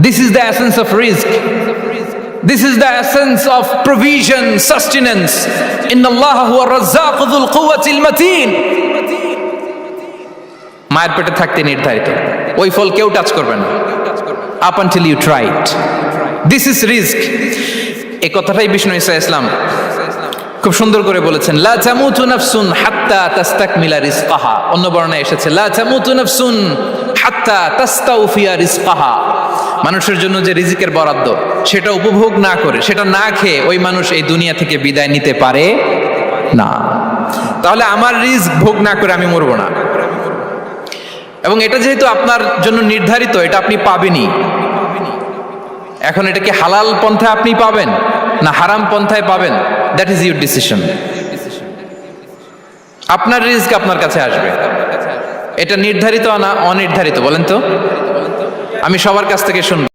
This is the essence of rizq. This is the essence of provision, sustenance. Inna Allah huwa ar-razzaqu dhul quwwati al-mateen. মায়ের পেটে থাকতে নির্ধারিত, ওই ফল কেউ touch করবে না up until you try it. This is rizq. এই কথাটাই বিষ্ণু ঈসা ইসলাম খুব সুন্দর করে বলেছেন, লা তামুতু নাফসুন হাত্তা তাস্তাকমিলা রিজকাহা। অন্য বর্ণনায় এসেছে লা তামুতু নাফসুন হাত্তা তাস্তাউফিয়া রিজকাহা। মানুষের জন্য যে রিজিকের বরাদ্দ সেটা উপভোগ না করে, সেটা না খেয়ে ওই মানুষ এই দুনিয়া থেকে বিদায় নিতে পারে না। তাহলে আমার রিজক ভোগ না করে আমি মরবো না, এবং এটা যেহেতু আপনার জন্য নির্ধারিত, এটা আপনি পাবেনই। এখন এটা কি হালাল পন্থায় আপনি পাবেন না হারাম পন্থায় পাবেন, দ্যাট ইজ ইউর ডিসিশন। আপনার রিজক আপনার কাছে আসবে, এটা নির্ধারিত না অনির্ধারিত বলেন তো? আমি সবার কাছ থেকে শুনবো।